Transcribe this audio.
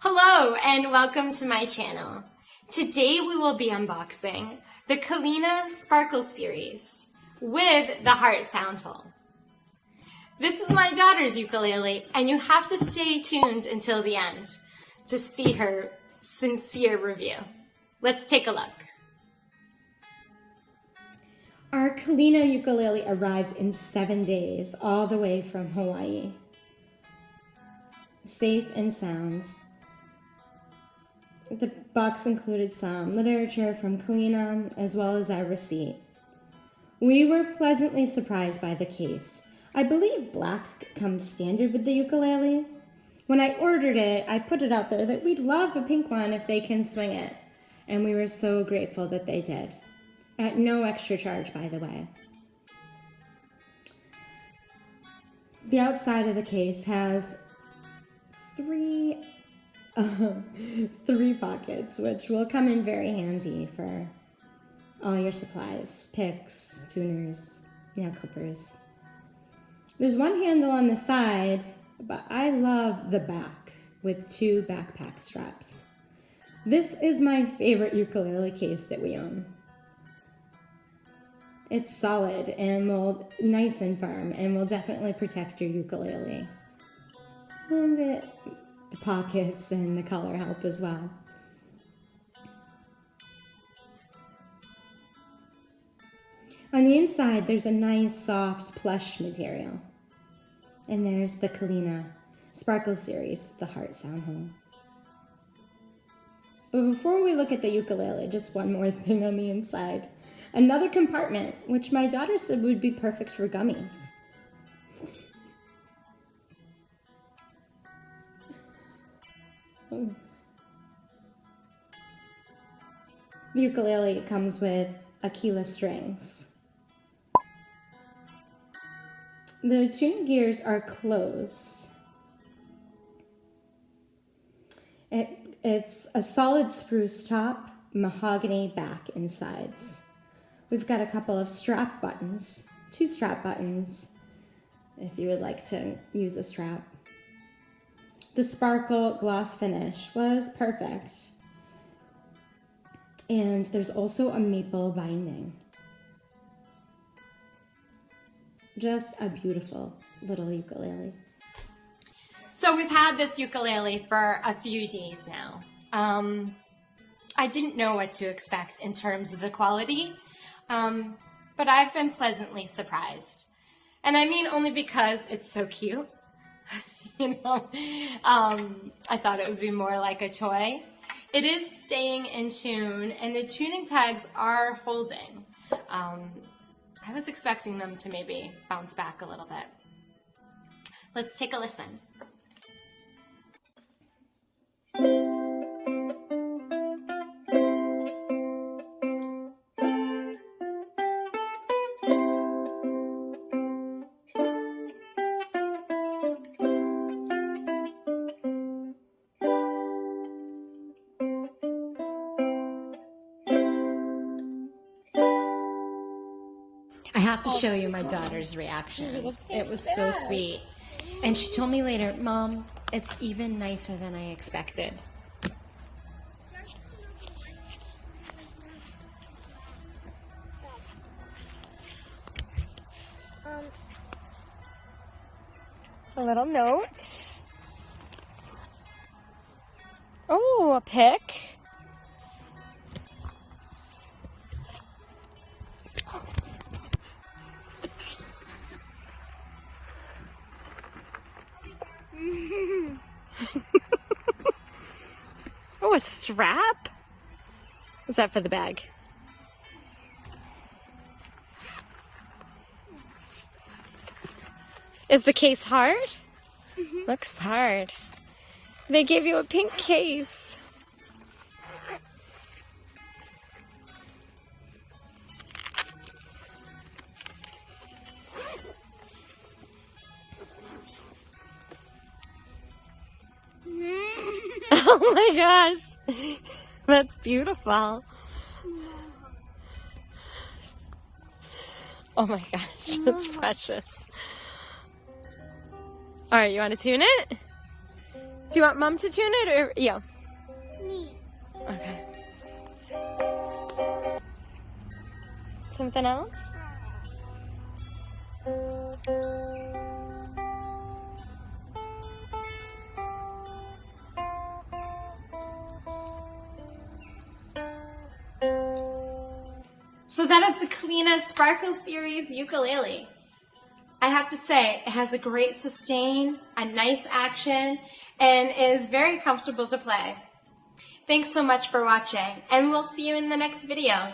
Hello and welcome to my channel. Today we will be unboxing the Kalena Sparkle series with the heart sound hole. This is my daughter's ukulele and you have to stay tuned until the end to see her sincere review. Let's take a look. Our Kalena ukulele arrived in 7 days all the way from Hawaii. Safe and sound. The box included some literature from Kalena as well as our receipt. We were pleasantly surprised by the case. I believe black comes standard with the ukulele. When I ordered it, I put it out there that we'd love a pink one if they can swing it. And we were so grateful that they did. At no extra charge, by the way. The outside of the case has three pockets, which will come in very handy for all your supplies, picks, tuners, nail clippers. There's one handle on the side, but I love the back with 2 backpack straps. This is my favorite ukulele case that we own. It's solid and nice and firm and will definitely protect your ukulele. And the pockets and the color help as well. On the inside, there's a nice soft plush material. And there's the Kalena Sparkle series with the heart sound hole. But before we look at the ukulele, just one more thing on the inside. Another compartment, which my daughter said would be perfect for gummies. The ukulele comes with Aquila strings. The tuning gears are closed. It's a solid spruce top, mahogany back and sides. We've got a couple of strap buttons, 2 strap buttons, if you would like to use a strap. The sparkle gloss finish was perfect. And there's also a maple binding. Just a beautiful little ukulele. So we've had this ukulele for a few days now. I didn't know what to expect in terms of the quality, but I've been pleasantly surprised. And I mean only because it's so cute. You know, I thought it would be more like a toy. It is staying in tune and the tuning pegs are holding. I was expecting them to maybe bounce back a little bit. Let's take a listen. I have to show you my daughter's reaction. It was so sweet. And she told me later, Mom, it's even nicer than I expected. A little note. Oh, a pick. Oh, a strap? What's that for the bag? Is the case hard? Mm-hmm. Looks hard. They gave you a pink case. Oh my gosh, that's beautiful. Oh my gosh, that's precious. All right, you want to tune it? Do you want Mom to tune it or you? Me. Okay. Something else? So that is the Kalena Sparkle Series ukulele. I have to say, it has a great sustain, a nice action, and is very comfortable to play. Thanks so much for watching, and we'll see you in the next video.